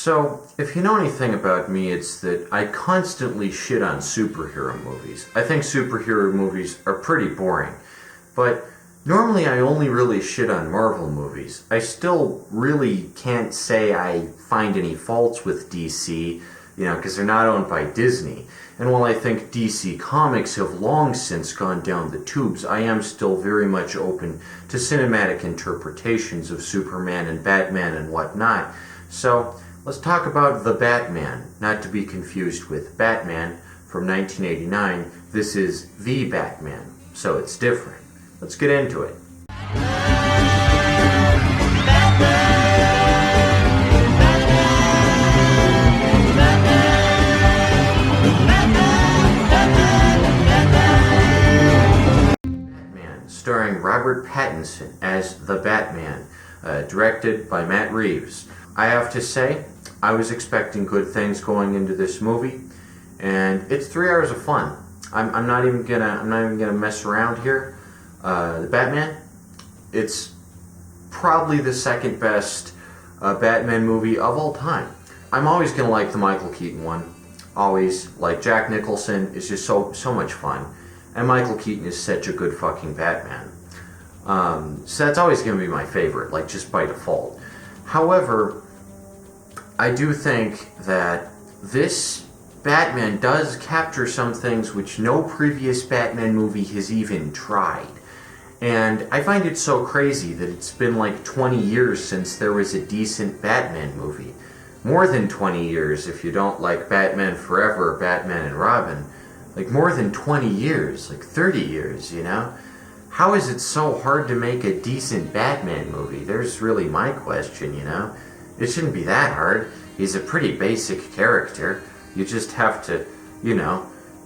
So, if you know anything about me, it's that I constantly shit on superhero movies. I think superhero movies are pretty boring. But normally I only really shit on Marvel movies. I still really can't say I find any faults with DC, because they're not owned by Disney. And while I think DC Comics have long since gone down the tubes, I am still very much open to cinematic interpretations of Superman and Batman and whatnot. So, let's talk about The Batman, not to be confused with Batman from 1989. This is The Batman, so it's different. Let's get into it. Batman, starring Robert Pattinson as the Batman, directed by Matt Reeves. I have to say, I was expecting good things going into this movie, and it's 3 hours of fun. I'm not even gonna mess around here. The Batman, it's probably the second best Batman movie of all time. I'm always gonna like the Michael Keaton one. Always. Like, Jack Nicholson is just so much fun, and Michael Keaton is such a good fucking Batman. So that's always gonna be my favorite, like, just by default. However, I do think that this Batman does capture some things which no previous Batman movie has even tried. And I find it so crazy that it's been like 20 years since there was a decent Batman movie. More than 20 years if you don't like Batman Forever, Batman and Robin. Like, more than 20 years, like 30 years, How is it so hard to make a decent Batman movie? There's really my question, It shouldn't be that hard. He's a pretty basic character. You just have to,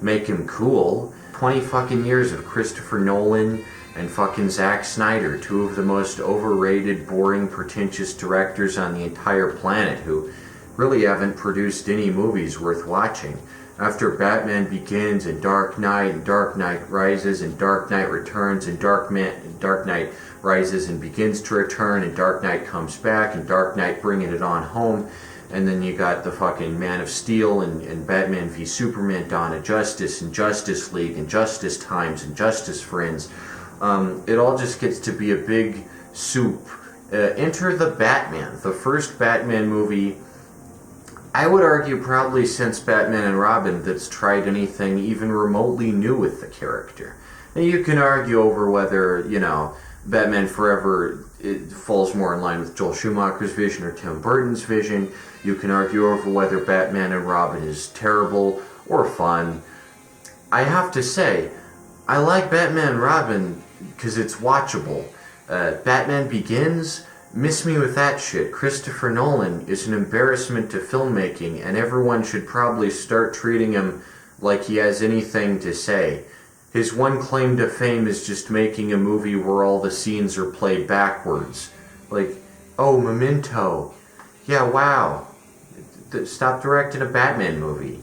make him cool. 20 fucking years of Christopher Nolan and fucking Zack Snyder, two of the most overrated, boring, pretentious directors on the entire planet who really haven't produced any movies worth watching. After Batman Begins and Dark Knight Rises and Dark Knight Returns and Dark Knight Rises and Begins to Return and Dark Knight Comes Back and Dark Knight Bringing It On Home, and then you got the fucking Man of Steel and Batman v Superman Dawn of Justice and Justice League and Justice Times and Justice Friends. It all just gets to be a big soup. Enter the Batman, the first Batman movie, I would argue probably since Batman and Robin, that's tried anything even remotely new with the character. And you can argue over whether, Batman Forever it falls more in line with Joel Schumacher's vision or Tim Burton's vision. You can argue over whether Batman and Robin is terrible or fun. I have to say, I like Batman and Robin because it's watchable. Batman Begins, miss me with that shit. Christopher Nolan is an embarrassment to filmmaking, and everyone should probably start treating him like he has anything to say. His one claim to fame is just making a movie where all the scenes are played backwards. Like, oh, Memento. Yeah, wow. Stop directing a Batman movie,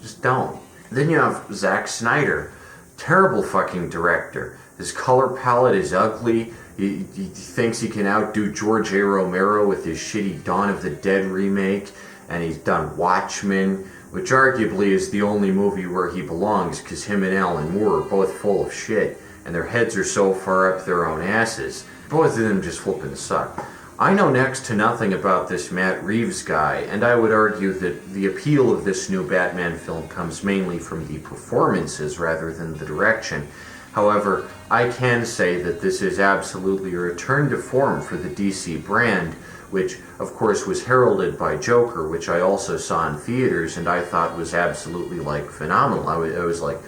Just don't. Then you have Zack Snyder. Terrible fucking director. His color palette is ugly. He thinks he can outdo George A. Romero with his shitty Dawn of the Dead remake, and he's done Watchmen, which arguably is the only movie where he belongs, because him and Alan Moore are both full of shit, and their heads are so far up their own asses. Both of them just flippin' suck. I know next to nothing about this Matt Reeves guy, and I would argue that the appeal of this new Batman film comes mainly from the performances rather than the direction. However, I can say that this is absolutely a return to form for the DC brand, which of course was heralded by Joker, which I also saw in theaters and I thought was absolutely phenomenal. I was like,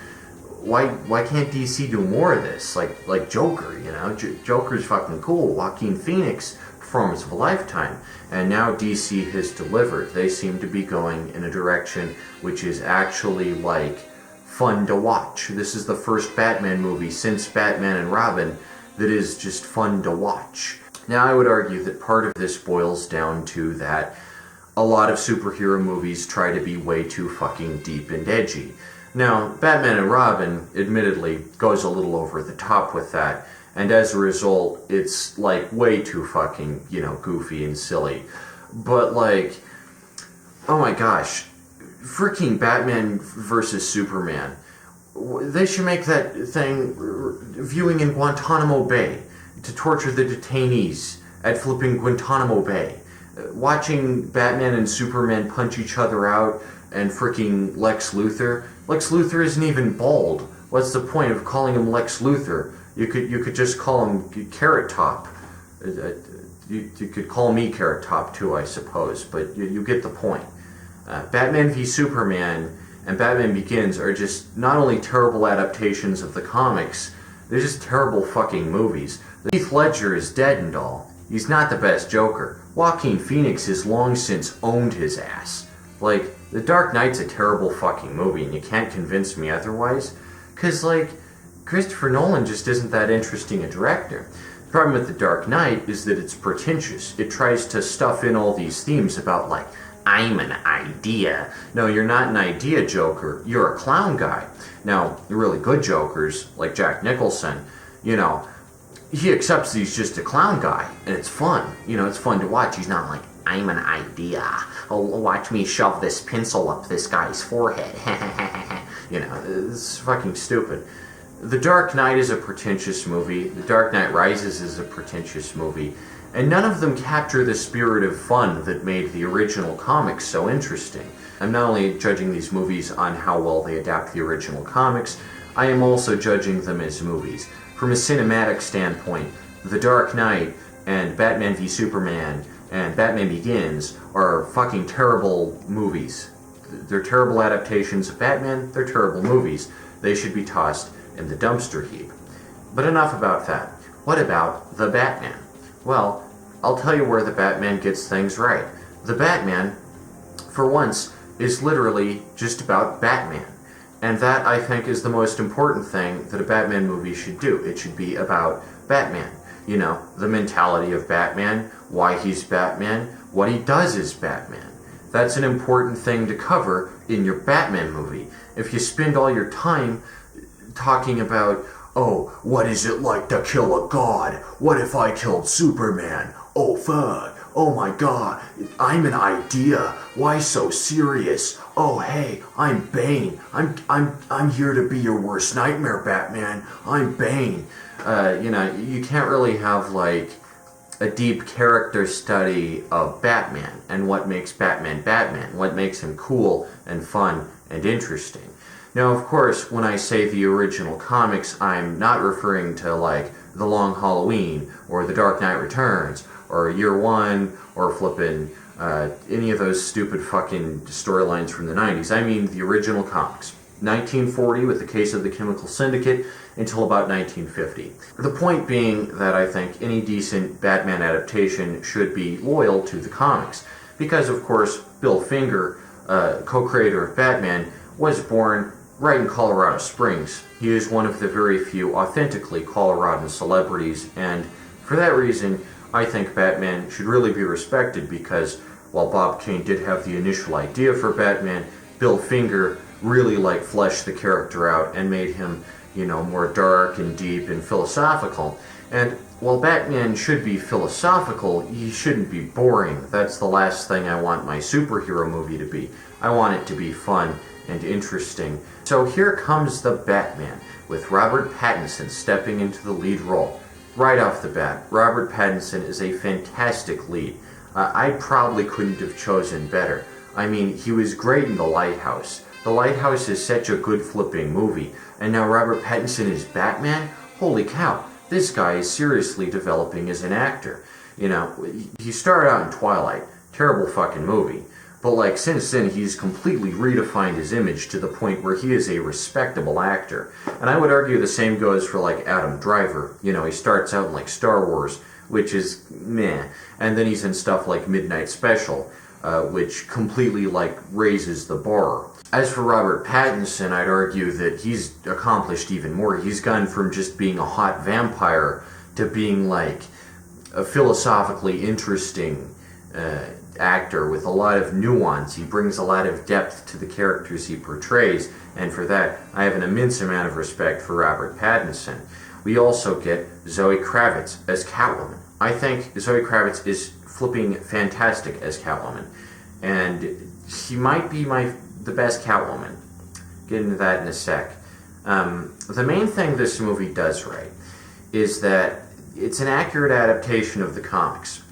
why can't DC do more of this? Like Joker, Joker's fucking cool. Joaquin Phoenix, performance of a lifetime. And now DC has delivered. They seem to be going in a direction which is actually fun to watch. This is the first Batman movie since Batman and Robin that is just fun to watch. Now, I would argue that part of this boils down to that a lot of superhero movies try to be way too fucking deep and edgy. Now, Batman and Robin, admittedly, goes a little over the top with that, and as a result, it's way too fucking, goofy and silly. But Oh my gosh. Freaking Batman versus Superman. They should make that thing viewing in Guantanamo Bay to torture the detainees at flipping Guantanamo Bay. Watching Batman and Superman punch each other out and freaking Lex Luthor. Lex Luthor isn't even bald. What's the point of calling him Lex Luthor? You could just call him Carrot Top. You could call me Carrot Top too, I suppose, but you get the point. Batman v Superman and Batman Begins are just not only terrible adaptations of the comics, they're just terrible fucking movies. Heath Ledger is dead and all. He's not the best Joker. Joaquin Phoenix has long since owned his ass. Like, The Dark Knight's a terrible fucking movie, and you can't convince me otherwise. 'Cause, like, Christopher Nolan just isn't that interesting a director. The problem with The Dark Knight is that it's pretentious. It tries to stuff in all these themes about, like, I'm an idea. No, you're not an idea Joker. You're a clown guy. Now, the really good Jokers, like Jack Nicholson, you know, he accepts he's just a clown guy, and it's fun. You know, it's fun to watch. He's not like, I'm an idea. Oh, watch me shove this pencil up this guy's forehead. You know, it's fucking stupid. The Dark Knight is a pretentious movie. The Dark Knight Rises is a pretentious movie. And none of them capture the spirit of fun that made the original comics so interesting. I'm not only judging these movies on how well they adapt the original comics, I am also judging them as movies. From a cinematic standpoint, The Dark Knight and Batman v Superman and Batman Begins are fucking terrible movies. They're terrible adaptations of Batman, they're terrible movies. They should be tossed in the dumpster heap. But enough about that. What about the Batman? Well, I'll tell you where the Batman gets things right. The Batman, for once, is literally just about Batman. And that, I think, is the most important thing that a Batman movie should do. It should be about Batman. You know, the mentality of Batman, why he's Batman, what he does as Batman. That's an important thing to cover in your Batman movie. If you spend all your time talking about, oh, what is it like to kill a god? What if I killed Superman? Oh, fuck. Oh my god. I'm an idea. Why so serious? Oh, hey, I'm Bane. I'm here to be your worst nightmare, Batman. I'm Bane. You know, you can't really have, like, a deep character study of Batman and what makes Batman Batman, what makes him cool and fun and interesting. Now, of course, when I say the original comics, I'm not referring to, like, The Long Halloween, or The Dark Knight Returns, or Year One, or flippin' any of those stupid fucking storylines from the 90s. I mean the original comics. 1940 with the Case of the Chemical Syndicate until about 1950. The point being that I think any decent Batman adaptation should be loyal to the comics. Because, of course, Bill Finger, co-creator of Batman, was born right in Colorado Springs. He is one of the very few authentically Coloradan celebrities, and for that reason, I think Batman should really be respected because while Bob Kane did have the initial idea for Batman, Bill Finger really fleshed the character out and made him, you know, more dark and deep and philosophical. And while Batman should be philosophical, he shouldn't be boring. That's the last thing I want my superhero movie to be. I want it to be fun and interesting. So here comes the Batman, with Robert Pattinson stepping into the lead role. Right off the bat, Robert Pattinson is a fantastic lead. I probably couldn't have chosen better. I mean, he was great in The Lighthouse. The Lighthouse is such a good flipping movie, and now Robert Pattinson is Batman? Holy cow, this guy is seriously developing as an actor. You know, he started out in Twilight, terrible fucking movie. But since then, he's completely redefined his image to the point where he is a respectable actor. And I would argue the same goes for Adam Driver. You know, he starts out in Star Wars, which is meh. And then he's in stuff like Midnight Special, which completely raises the bar. As for Robert Pattinson, I'd argue that he's accomplished even more. He's gone from just being a hot vampire to being a philosophically interesting actor with a lot of nuance. He brings a lot of depth to the characters he portrays, and for that, I have an immense amount of respect for Robert Pattinson. We also get Zoe Kravitz as Catwoman. I think Zoe Kravitz is flipping fantastic as Catwoman. and she might be the best Catwoman. Get into that in a sec. The main thing this movie does right is that it's an accurate adaptation of the comics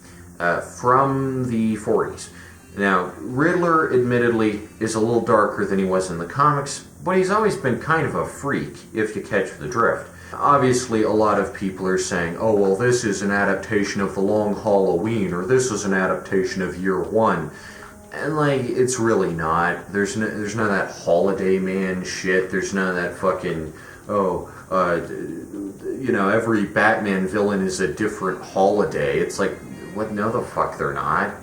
from the 40s. Now, Riddler, admittedly, is a little darker than he was in the comics, but he's always been kind of a freak, if you catch the drift. Obviously, a lot of people are saying, oh, well, this is an adaptation of The Long Halloween, or this is an adaptation of Year One. And, like, it's really not. There's none of that Holiday Man shit. There's none of that fucking, every Batman villain is a different holiday. It's like, what? No, the fuck they're not.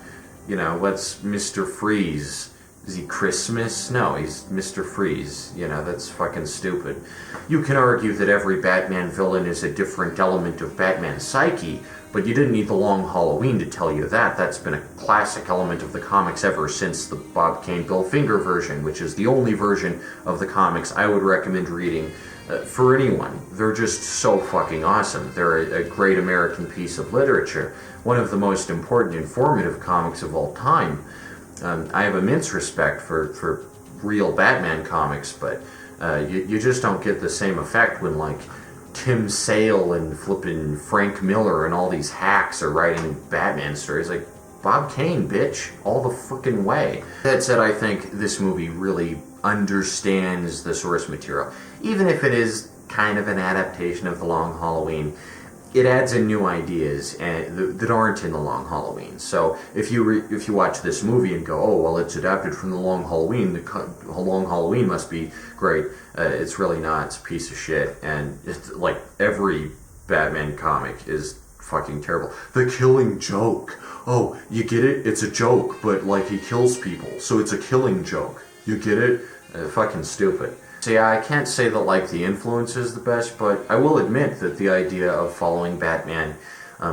What's Mr. Freeze? Is he Christmas? No, he's Mr. Freeze. That's fucking stupid. You can argue that every Batman villain is a different element of Batman's psyche, but you didn't need The Long Halloween to tell you that. That's been a classic element of the comics ever since the Bob Kane, Bill Finger version, which is the only version of the comics I would recommend reading for anyone. They're just so fucking awesome. They're a great American piece of literature. One of the most important, informative comics of all time. I have immense respect for real Batman comics, but you just don't get the same effect when, like, Tim Sale and flippin' Frank Miller and all these hacks are writing Batman stories. Like, Bob Kane, bitch, all the frickin' way. That said, I think this movie really understands the source material. Even if it is kind of an adaptation of The Long Halloween, it adds in new ideas that aren't in The Long Halloween. So if you watch this movie and go, oh, well, it's adapted from The Long Halloween, The Long Halloween must be great, it's really not. It's a piece of shit. And it's like every Batman comic is fucking terrible. The Killing Joke. Oh, you get it? It's a joke, but, like, he kills people, so it's a killing joke. You get it? Fucking stupid. So yeah, I can't say that, like, the influence is the best, but I will admit that the idea of following Batman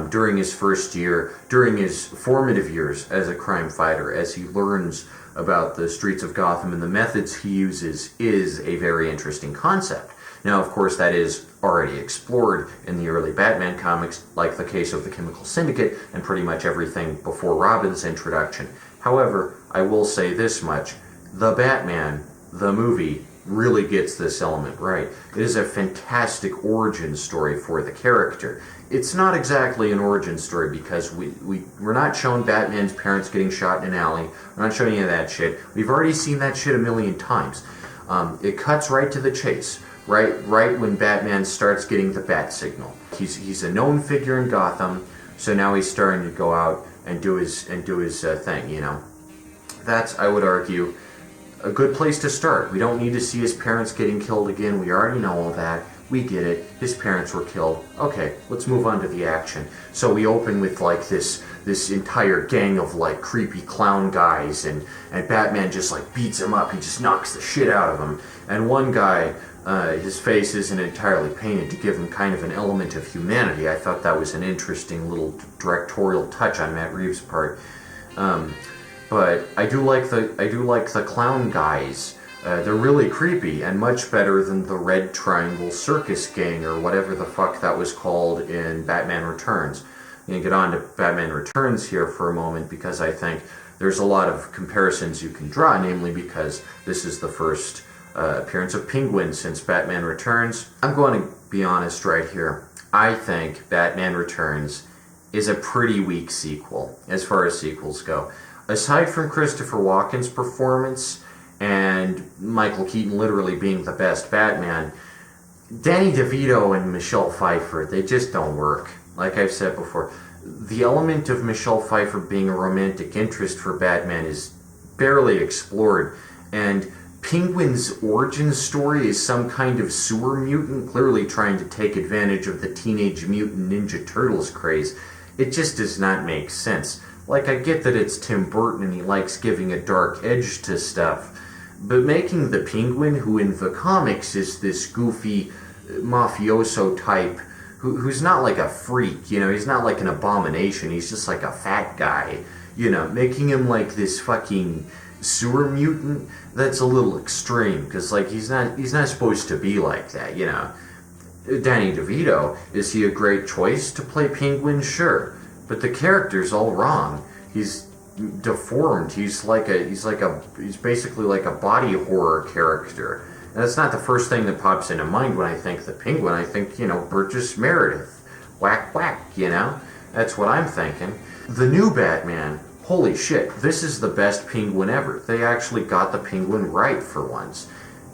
during his first year, during his formative years as a crime fighter, as he learns about the streets of Gotham and the methods he uses, is a very interesting concept. Now, of course, that is already explored in the early Batman comics, like the case of the Chemical Syndicate and pretty much everything before Robin's introduction. However, I will say this much. The Batman, the movie, really gets this element right. It is a fantastic origin story for the character. It's not exactly an origin story because we're not shown Batman's parents getting shot in an alley. We're not showing any of that shit. We've already seen that shit a million times. It cuts right to the chase. Right when Batman starts getting the bat signal. He's a known figure in Gotham, so now he's starting to go out and do his thing, That's, I would argue, a good place to start. We don't need to see his parents getting killed again. We already know all that. We get it. His parents were killed. Okay, let's move on to the action. So we open with, like, this entire gang of, like, creepy clown guys, and Batman just, like, beats him up. He just knocks the shit out of him. And one guy, his face isn't entirely painted to give him kind of an element of humanity. I thought that was an interesting little directorial touch on Matt Reeves' part. But I do like the clown guys. They're really creepy and much better than the Red Triangle Circus Gang or whatever the fuck that was called in Batman Returns. I'm gonna get on to Batman Returns here for a moment because I think there's a lot of comparisons you can draw, namely because this is the first appearance of Penguin since Batman Returns. I'm going to be honest right here. I think Batman Returns is a pretty weak sequel as far as sequels go. Aside from Christopher Walken's performance and Michael Keaton literally being the best Batman, Danny DeVito and Michelle Pfeiffer, they just don't work. Like I've said before, the element of Michelle Pfeiffer being a romantic interest for Batman is barely explored, and Penguin's origin story is some kind of sewer mutant clearly trying to take advantage of the Teenage Mutant Ninja Turtles craze. It just does not make sense. Like, I get that it's Tim Burton and he likes giving a dark edge to stuff, but making the Penguin, who in the comics is this goofy mafioso type, who's not like a freak, he's not like an abomination, he's just like a fat guy, making him like this fucking sewer mutant, that's a little extreme, because, like, he's not supposed to be like that, Danny DeVito, is he a great choice to play Penguin? Sure. But the character's all wrong. He's deformed. He's basically like a body horror character. And that's not the first thing that pops into mind when I think the Penguin. I think, Burgess Meredith. Whack, whack, That's what I'm thinking. The new Batman, holy shit, this is the best Penguin ever. They actually got the Penguin right for once.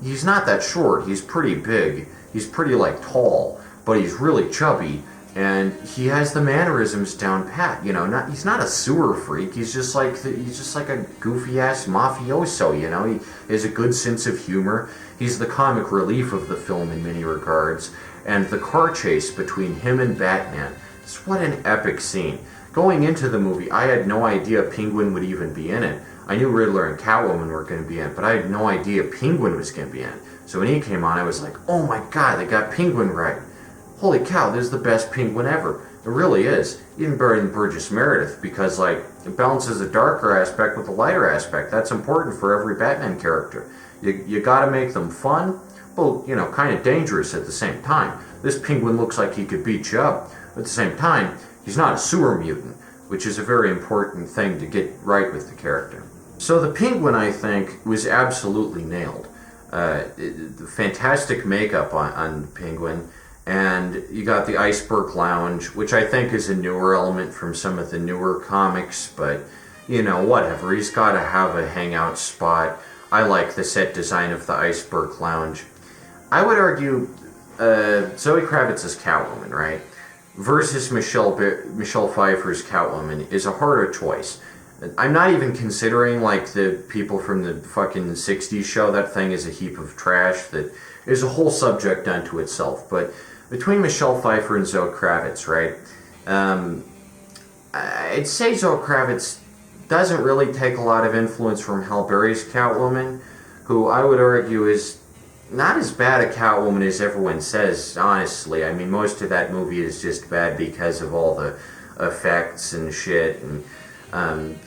He's not that short. He's pretty big. He's pretty, tall. But he's really chubby. And he has the mannerisms down pat. He's not a sewer freak. He's just like a goofy ass mafioso. He has a good sense of humor. He's the comic relief of the film in many regards. And the car chase between him and Batman. What an epic scene. Going into the movie, I had no idea Penguin would even be in it. I knew Riddler and Catwoman were going to be in it, but I had no idea Penguin was going to be in it. So when he came on, I was like, oh my god, they got Penguin right. Holy cow, this is the best Penguin ever. It really is. Even better than Burgess Meredith, because, it balances the darker aspect with the lighter aspect. That's important for every Batman character. You gotta make them fun, but, kind of dangerous at the same time. This Penguin looks like he could beat you up. But at the same time, he's not a sewer mutant, which is a very important thing to get right with the character. So the Penguin, I think, was absolutely nailed. The fantastic makeup on the Penguin. And you got the Iceberg Lounge, which I think is a newer element from some of the newer comics, but, whatever. He's got to have a hangout spot. I like the set design of the Iceberg Lounge. I would argue Zoe Kravitz's Catwoman, right, versus Michelle Pfeiffer's Catwoman is a harder choice. I'm not even considering, the people from the fucking 60s show. That thing is a heap of trash that is a whole subject unto itself, but between Michelle Pfeiffer and Zoe Kravitz, right? I'd say Zoe Kravitz doesn't really take a lot of influence from Halle Berry's Catwoman, who I would argue is not as bad a Catwoman as everyone says, honestly. I mean, most of that movie is just bad because of all the effects and shit, and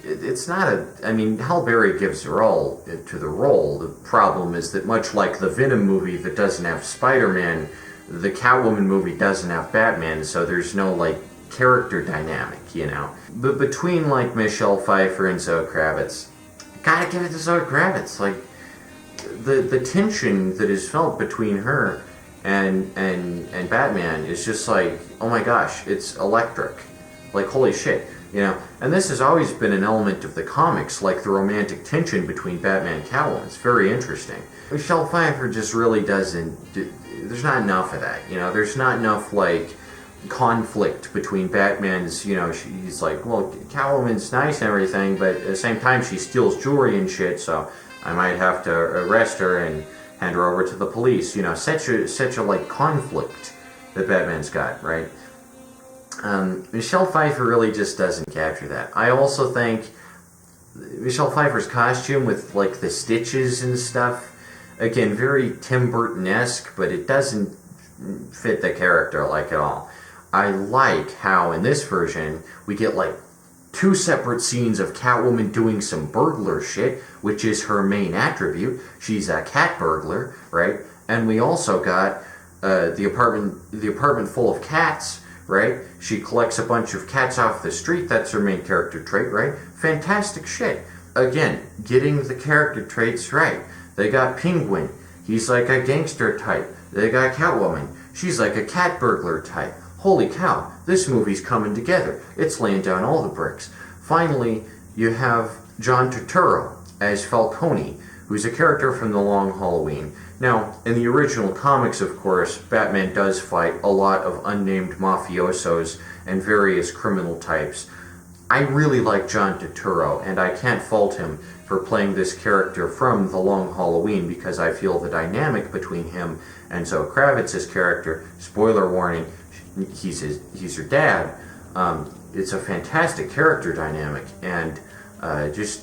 it's not Halle Berry gives her all to the role. The problem is that much like the Venom movie that doesn't have Spider-Man, the Catwoman movie doesn't have Batman, so there's no, character dynamic, But between, Michelle Pfeiffer and Zoe Kravitz, gotta give it to Zoe Kravitz. The tension that is felt between her and Batman is just oh my gosh, it's electric. Holy shit. And this has always been an element of the comics, the romantic tension between Batman and Catwoman. It's very interesting. Michelle Pfeiffer just really doesn't... There's not enough of that, There's not enough, conflict between Batman's, he's well, Catwoman's nice and everything, but at the same time she steals jewelry and shit, so I might have to arrest her and hand her over to the police. Such a conflict that Batman's got, right? Michelle Pfeiffer really just doesn't capture that. I also think Michelle Pfeiffer's costume with the stitches and stuff, again, very Tim Burton-esque, but it doesn't fit the character at all. I like how in this version we get two separate scenes of Catwoman doing some burglar shit, which is her main attribute. She's a cat burglar, right? And we also got the apartment full of cats, right? She collects a bunch of cats off the street. That's her main character trait, right? Fantastic shit. Again, getting the character traits right. They got Penguin. He's a gangster type. They got Catwoman. She's a cat burglar type. Holy cow, this movie's coming together. It's laying down all the bricks. Finally, you have John Turturro as Falcone, who's a character from The Long Halloween. Now, in the original comics, of course, Batman does fight a lot of unnamed mafiosos and various criminal types. I really like John Turturro, and I can't fault him for playing this character from The Long Halloween because I feel the dynamic between him and Zoe Kravitz's character, spoiler warning, he's her dad. It's a fantastic character dynamic, and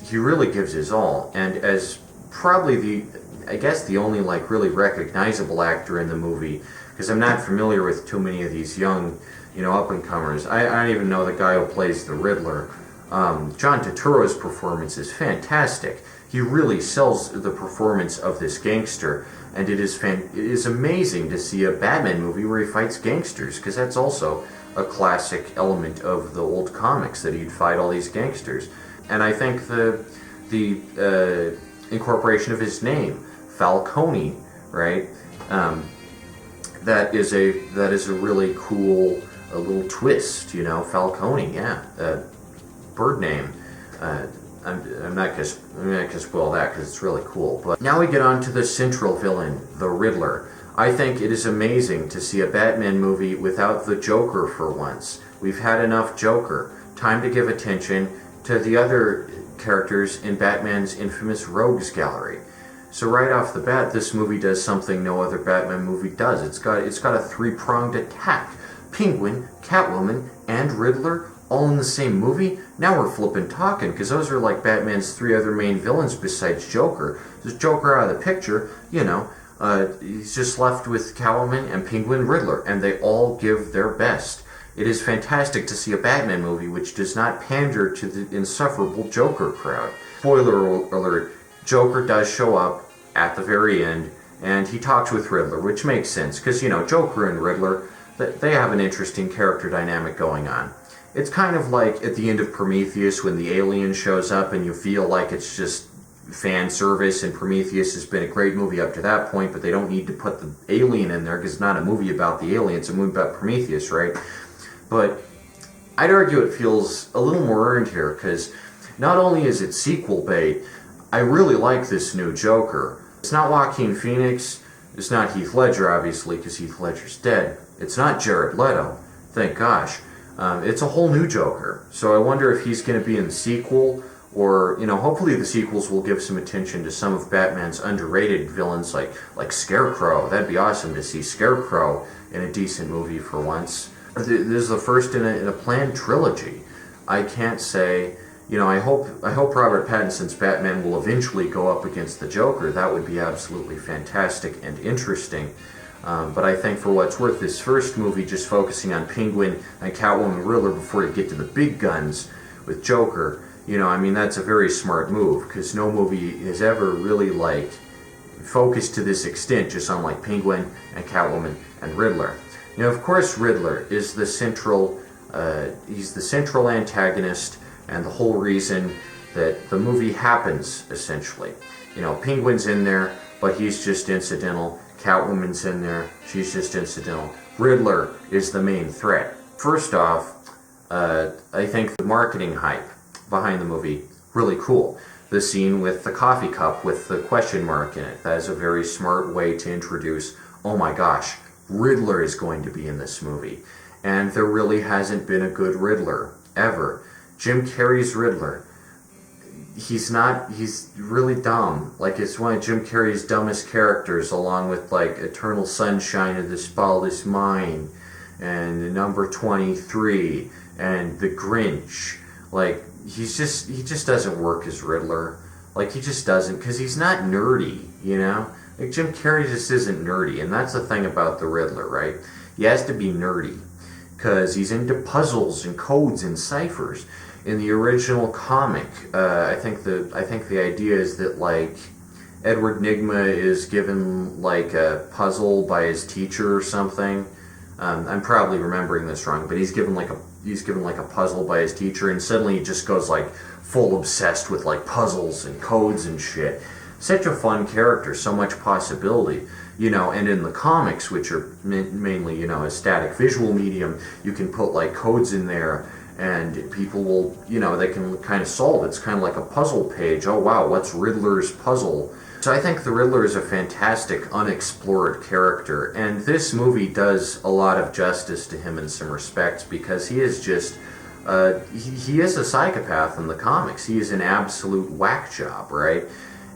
he really gives his all. And as probably the only really recognizable actor in the movie, because I'm not familiar with too many of these young, up and comers. I don't even know the guy who plays the Riddler. John Turturro's performance is fantastic. He really sells the performance of this gangster, and it is amazing to see a Batman movie where he fights gangsters, because that's also a classic element of the old comics, that he'd fight all these gangsters. And I think the incorporation of his name, Falcone, right? That is a really cool a little twist, you know. Falcone, yeah, bird name. I'm not gonna spoil that because it's really cool. But now we get on to the central villain, the Riddler. I think it is amazing to see a Batman movie without the Joker for once. We've had enough Joker. Time to give attention to the other characters in Batman's infamous Rogues Gallery. So right off the bat, this movie does something no other Batman movie does. It's got a three-pronged attack. Penguin, Catwoman, and Riddler all in the same movie? Now we're flippin' talking, because those are like Batman's three other main villains besides Joker. There's Joker out of the picture, you know. He's just left with Catwoman and Penguin, Riddler, and they all give their best. It is fantastic to see a Batman movie which does not pander to the insufferable Joker crowd. Spoiler alert, Joker does show up at the very end, and he talks with Riddler, which makes sense, because, you know, Joker and Riddler, they have an interesting character dynamic going on. It's kind of like at the end of Prometheus when the alien shows up and you feel like it's just fan service, and Prometheus has been a great movie up to that point, but they don't need to put the alien in there because it's not a movie about the alien, it's a movie about Prometheus, right? But I'd argue it feels a little more earned here, because not only is it sequel bait, I really like this new Joker. It's not Joaquin Phoenix, it's not Heath Ledger, obviously, because Heath Ledger's dead. It's not Jared Leto, thank gosh. It's a whole new Joker. So I wonder if he's going to be in the sequel, or, you know, hopefully the sequels will give some attention to some of Batman's underrated villains like Scarecrow. That'd be awesome to see Scarecrow in a decent movie for once. This is the first in a planned trilogy. I can't say, you know, I hope Robert Pattinson's Batman will eventually go up against the Joker. That would be absolutely fantastic and interesting. But I think for what it's worth, this first movie just focusing on Penguin and Catwoman and Riddler before you get to the big guns with Joker, you know, I mean, that's a very smart move, because no movie has ever really, like, focused to this extent just on, like, Penguin and Catwoman and Riddler. You know, of course, Riddler is the central, he's the central antagonist and the whole reason that the movie happens, essentially. You know, Penguin's in there, but he's just incidental. Catwoman's in there, she's just incidental. Riddler is the main threat. First off, I think the marketing hype behind the movie, really cool. The scene with the coffee cup with the question mark in it, that is a very smart way to introduce, oh my gosh, Riddler is going to be in this movie. And there really hasn't been a good Riddler, ever. Jim Carrey's Riddler, he's really dumb. Like, it's one of Jim Carrey's dumbest characters, along with, like, Eternal Sunshine of the Spotless Mind, and Number 23, and The Grinch. Like, he just doesn't work as Riddler. Like, he just doesn't, because he's not nerdy, you know? Like, Jim Carrey just isn't nerdy, and that's the thing about the Riddler, right? He has to be nerdy, because he's into puzzles and codes and ciphers. In the original comic, I think the idea is that, like, Edward Nygma is given, like, a puzzle by his teacher or something. I'm probably remembering this wrong, but he's given like a puzzle by his teacher, and suddenly he just goes, like, full obsessed with, like, puzzles and codes and shit. Such a fun character, so much possibility, you know. And in the comics, which are mainly, you know, a static visual medium, you can put, like, codes in there, and people will, you know, they can kind of solve it. It's kind of like a puzzle page. Oh wow, what's Riddler's puzzle? So I think the Riddler is a fantastic, unexplored character, and this movie does a lot of justice to him in some respects, because he is just, he is a psychopath in the comics. He is an absolute whack job, right?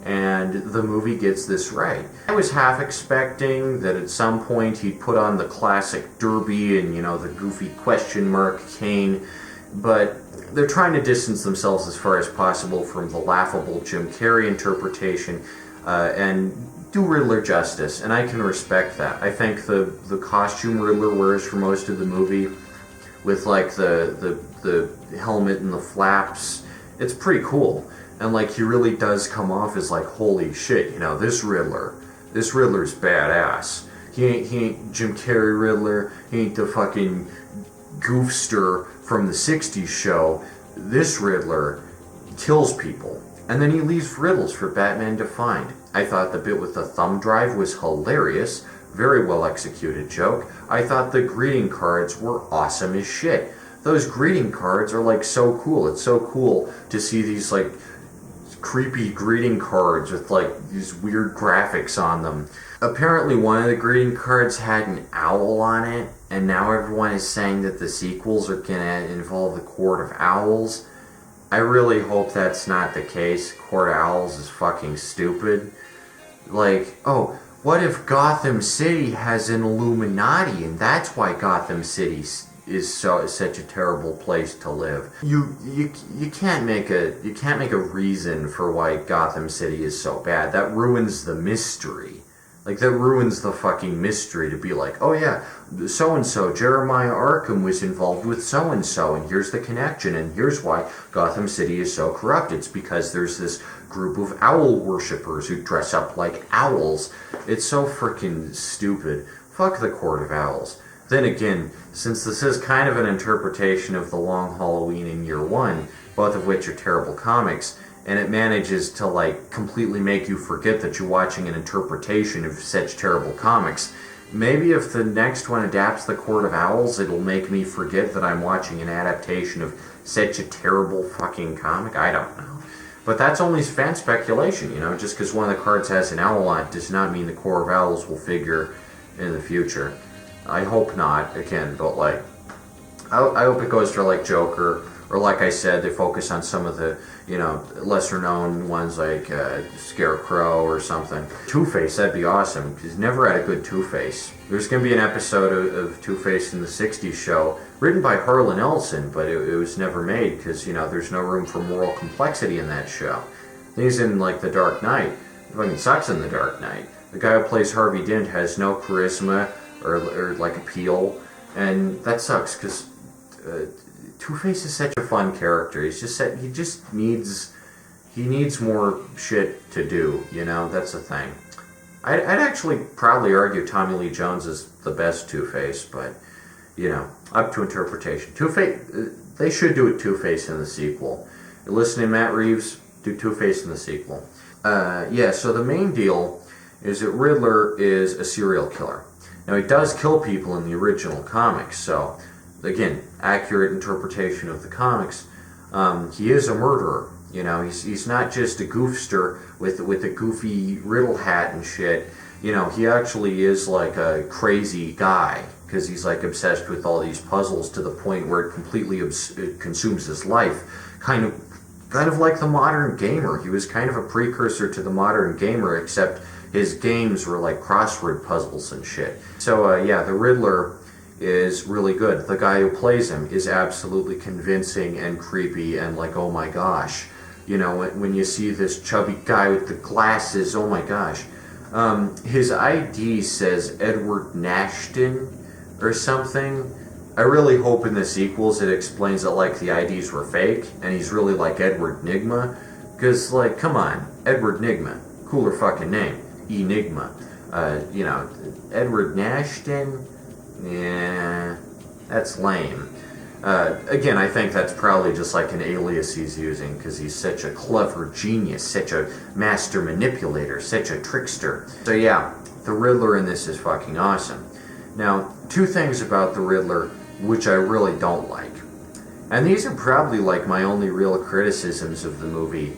And the movie gets this right. I was half expecting that at some point he'd put on the classic derby and, you know, the goofy question mark cane, but they're trying to distance themselves as far as possible from the laughable Jim Carrey interpretation, and do Riddler justice, and I can respect that. I think the costume Riddler wears for most of the movie, with, like, the helmet and the flaps, it's pretty cool. And, like, he really does come off as, like, holy shit, you know, this Riddler's badass. He ain't Jim Carrey Riddler, he ain't the fucking goofster from the 60s show. This Riddler, kills people, and then he leaves riddles for Batman to find. I thought the bit with the thumb drive was hilarious, very well executed joke. I thought the greeting cards were awesome as shit. Those greeting cards are like so cool. It's so cool to see these like creepy greeting cards with like these weird graphics on them. Apparently one of the greeting cards had an owl on it, and now everyone is saying that the sequels are gonna involve the Court of Owls. I really hope that's not the case. Court of Owls is fucking stupid. Like, oh, what if Gotham City has an Illuminati, and that's why Gotham City is such a terrible place to live? You can't make a reason for why Gotham City is so bad. That ruins the mystery. Like, that ruins the fucking mystery to be like, oh yeah, so-and-so, Jeremiah Arkham was involved with so-and-so, and here's the connection, and here's why Gotham City is so corrupt. It's because there's this group of owl worshippers who dress up like owls. It's so freaking stupid. Fuck the Court of Owls. Then again, since this is kind of an interpretation of The Long Halloween and Year One, both of which are terrible comics, and it manages to like completely make you forget that you're watching an interpretation of such terrible comics, maybe if the next one adapts The Court of Owls, it'll make me forget that I'm watching an adaptation of such a terrible fucking comic. I don't know. But that's only fan speculation, you know. Just because one of the cards has an owl on it does not mean the Court of Owls will figure in the future. I hope not, again, but like, I hope it goes for like Joker, or like I said, they focus on some of the, you know, lesser known ones like Scarecrow or something. Two-Face, that'd be awesome. He's never had a good Two-Face. There's going to be an episode of Two-Face in the 60s show, written by Harlan Ellison, but it was never made because, you know, there's no room for moral complexity in that show. He's in like The Dark Knight. It fucking sucks in The Dark Knight. The guy who plays Harvey Dent has no charisma or like appeal, and that sucks because Two-Face is such a fun character. He just needs more shit to do, you know. That's the thing. I'd actually probably argue Tommy Lee Jones is the best Two-Face, but you know, up to interpretation. Two-Face, they should do a Two-Face in the sequel. You're listening, Matt Reeves, do Two-Face in the sequel. Yeah. So the main deal is that Riddler is a serial killer. Now he does kill people in the original comics, so again, accurate interpretation of the comics. He is a murderer. You know, he's not just a goofster with a goofy riddle hat and shit. You know, he actually is like a crazy guy because he's like obsessed with all these puzzles to the point where it completely it consumes his life. Kind of like the modern gamer. He was kind of a precursor to the modern gamer, except his games were like crossword puzzles and shit. So yeah, the Riddler is really good. The guy who plays him is absolutely convincing and creepy and like, oh my gosh. You know, when you see this chubby guy with the glasses, oh my gosh. His ID says Edward Nashton or something. I really hope in the sequels it explains that like the IDs were fake and he's really like Edward Nigma. Because like, come on, Edward Nigma. Cooler fucking name. Enigma. You know, Edward Nashton? Yeah, that's lame. Again, I think that's probably just like an alias he's using because he's such a clever genius, such a master manipulator, such a trickster. So yeah, the Riddler in this is fucking awesome. Now, two things about the Riddler which I really don't like. And these are probably like my only real criticisms of the movie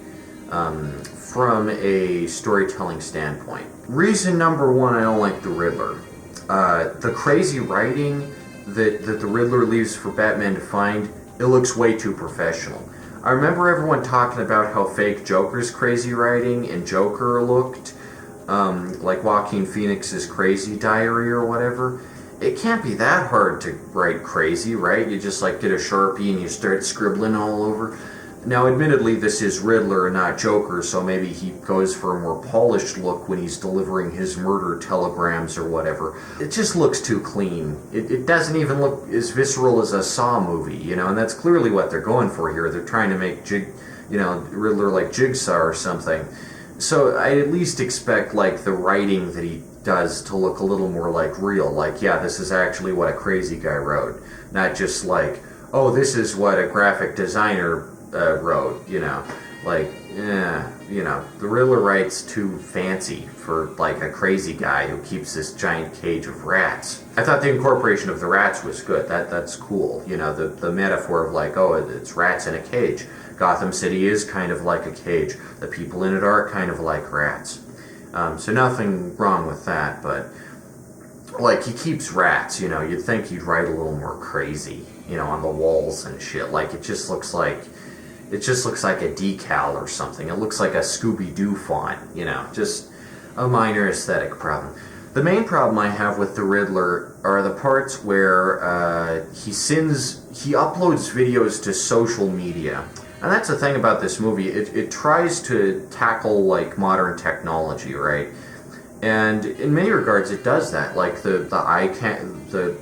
from a storytelling standpoint. Reason number one I don't like the Riddler. The crazy writing that the Riddler leaves for Batman to find, it looks way too professional. I remember everyone talking about how fake Joker's crazy writing and Joker looked, like Joaquin Phoenix's Crazy Diary or whatever. It can't be that hard to write crazy, right? You just like get a Sharpie and you start scribbling all over. Now, admittedly, this is Riddler and not Joker, so maybe he goes for a more polished look when he's delivering his murder telegrams or whatever. It just looks too clean. It doesn't even look as visceral as a Saw movie, you know, and that's clearly what they're going for here. They're trying to make Riddler like Jigsaw or something. So I at least expect like the writing that he does to look a little more like real. Like, yeah, this is actually what a crazy guy wrote. Not just like, oh, this is what a graphic designer wrote, like, the Riddler writes too fancy for, like, a crazy guy who keeps this giant cage of rats. I thought the incorporation of the rats was good. That's cool. The metaphor of, like, oh, it's rats in a cage. Gotham City is kind of like a cage. The people in it are kind of like rats. So nothing wrong with that, but, like, he keeps rats, you'd think he'd write a little more crazy, on the walls and shit. Like, it just looks like a decal or something. It looks like a Scooby-Doo font, just a minor aesthetic problem. The main problem I have with the Riddler are the parts where he uploads videos to social media. And that's the thing about this movie. It tries to tackle, like, modern technology, right? And in many regards, it does that. Like, the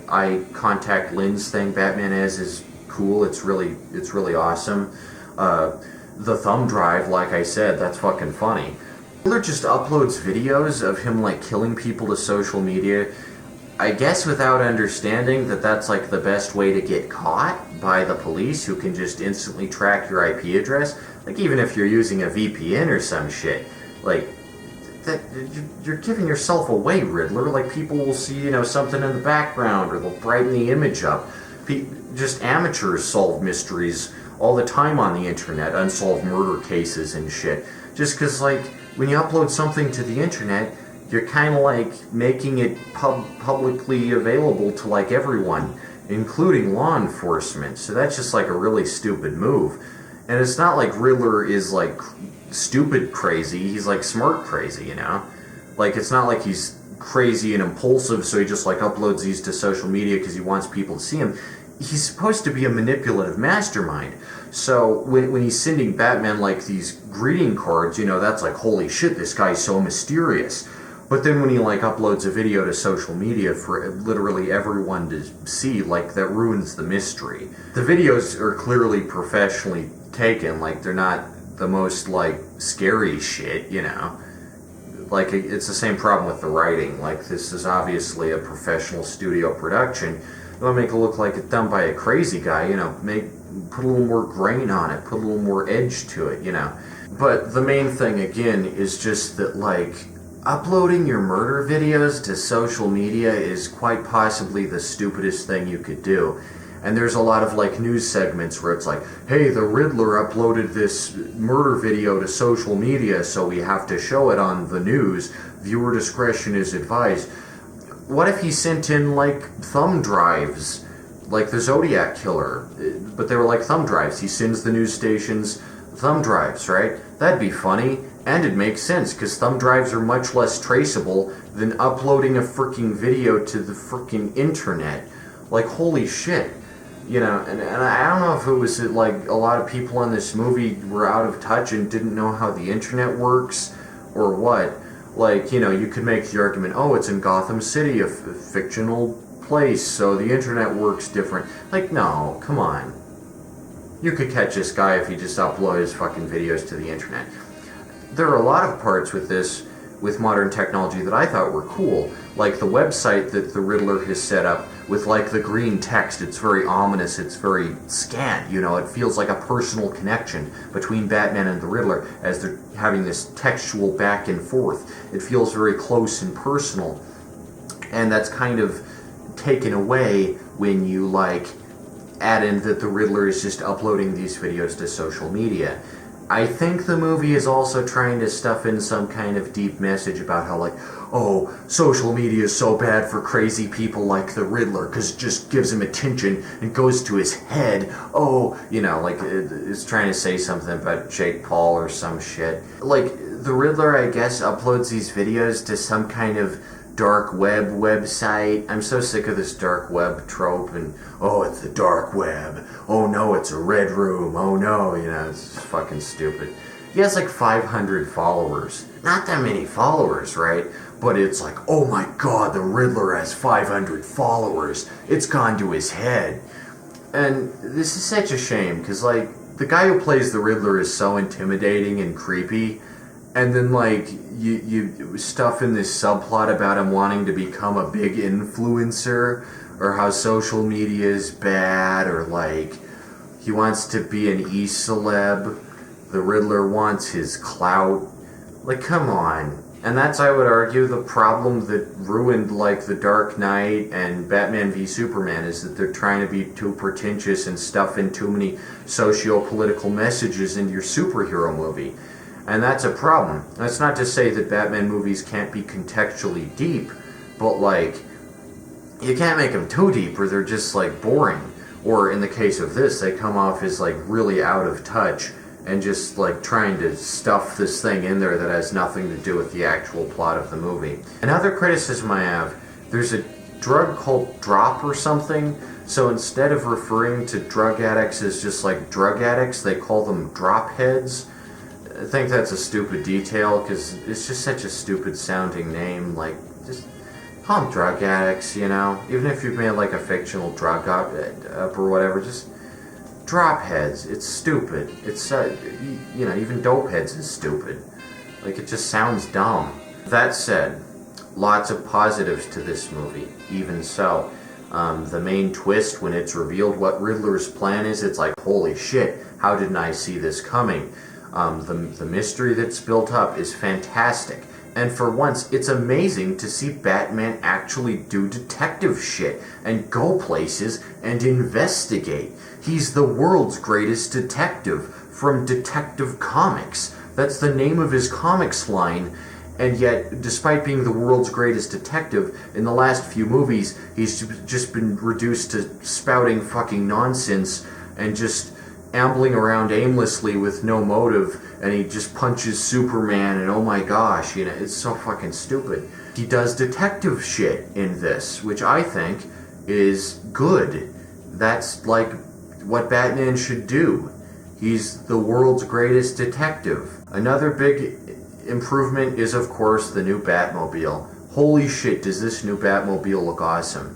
eye contact lens thing Batman has is cool. It's really awesome. The thumb drive, like I said, that's fucking funny. Riddler just uploads videos of him, like, killing people to social media, I guess without understanding that that's, like, the best way to get caught by the police, who can just instantly track your IP address. Like, even if you're using a VPN or some shit, like, you're giving yourself away, Riddler. Like, people will see, something in the background, or they'll brighten the image up. Just amateurs solve mysteries all the time on the internet, unsolved murder cases and shit. Just because, like, when you upload something to the internet, you're kind of, like, making it publicly available to, like, everyone, including law enforcement. So that's just, like, a really stupid move. And it's not like Riddler is, like, stupid crazy. He's, like, smart crazy, Like, it's not like he's crazy and impulsive, so he just, like, uploads these to social media because he wants people to see him. He's supposed to be a manipulative mastermind. So when he's sending Batman, like, these greeting cards, that's like, holy shit, this guy's so mysterious. But then when he, like, uploads a video to social media for literally everyone to see, like, that ruins the mystery. The videos are clearly professionally taken. Like, they're not the most, like, scary shit, Like, it's the same problem with the writing. Like, this is obviously a professional studio production. You want to make it look like it's done by a crazy guy, put a little more grain on it, put a little more edge to it, But the main thing, again, is just that, like, uploading your murder videos to social media is quite possibly the stupidest thing you could do. And there's a lot of, like, news segments where it's like, hey, the Riddler uploaded this murder video to social media, so we have to show it on the news. Viewer discretion is advised. What if he sent in, like, thumb drives, like the Zodiac Killer, but they were like thumb drives? He sends the news stations thumb drives, right? That'd be funny, and it makes sense, because thumb drives are much less traceable than uploading a freaking video to the freaking internet. Like, holy shit. And I don't know if it was, like, a lot of people in this movie were out of touch and didn't know how the internet works, or what. Like, you could make the argument, oh, it's in Gotham City, a fictional place, so the internet works different. Like, no, come on. You could catch this guy if he just uploaded his fucking videos to the internet. There are a lot of parts with modern technology that I thought were cool. Like the website that the Riddler has set up with, like, the green text. It's very ominous, it's very scant, it feels like a personal connection between Batman and the Riddler as they're having this textual back and forth. It feels very close and personal. And that's kind of taken away when you, like, add in that the Riddler is just uploading these videos to social media. I think the movie is also trying to stuff in some kind of deep message about how, like, oh, social media is so bad for crazy people like the Riddler because it just gives him attention and goes to his head. Oh, like, it's trying to say something about Jake Paul or some shit. Like, the Riddler, I guess, uploads these videos to some kind of dark web website. I'm so sick of this dark web trope, and, oh, it's the dark web. Oh no, it's a red room. Oh no, it's just fucking stupid. He has like 500 followers. Not that many followers, right? But it's like, oh my god, the Riddler has 500 followers. It's gone to his head. And this is such a shame, because, like, the guy who plays the Riddler is so intimidating and creepy. And then, like, you stuff in this subplot about him wanting to become a big influencer, or how social media is bad, or, like, He wants to be an E-celeb. The Riddler wants his clout. Like, come on. And that's, I would argue, the problem that ruined, like, The Dark Knight and Batman v Superman, is that they're trying to be too pretentious and stuff in too many socio-political messages into your superhero movie. And that's a problem. That's not to say that Batman movies can't be contextually deep, but, like, you can't make them too deep or they're just, like, boring. Or, in the case of this, they come off as, like, really out of touch and just, like, trying to stuff this thing in there that has nothing to do with the actual plot of the movie. Another criticism I have, there's a drug called drop or something, so instead of referring to drug addicts as just, like, drug addicts, they call them drop heads. I think that's a stupid detail, because it's just such a stupid sounding name. Like, just call them drug addicts, you know? Even if you've made, like, a fictional drug up or whatever, just drop heads. It's stupid. It's, you know, even dope heads is stupid. Like, it just sounds dumb. That said, lots of positives to this movie, even so. The main twist, when it's revealed what Riddler's plan is, it's like, holy shit, how didn't I see this coming? The mystery that's built up is fantastic. And for once, it's amazing to see Batman actually do detective shit and go places and investigate. He's the world's greatest detective from Detective Comics. That's the name of his comics line. And yet, despite being the world's greatest detective, in the last few movies, he's just been reduced to spouting fucking nonsense and just ambling around aimlessly with no motive, and he just punches Superman, and oh my gosh, you know, it's so fucking stupid. He does detective shit in this, which I think is good. That's like what Batman should do. He's the world's greatest detective. Another big improvement is, of course, the new Batmobile. Holy shit, does this new Batmobile look awesome.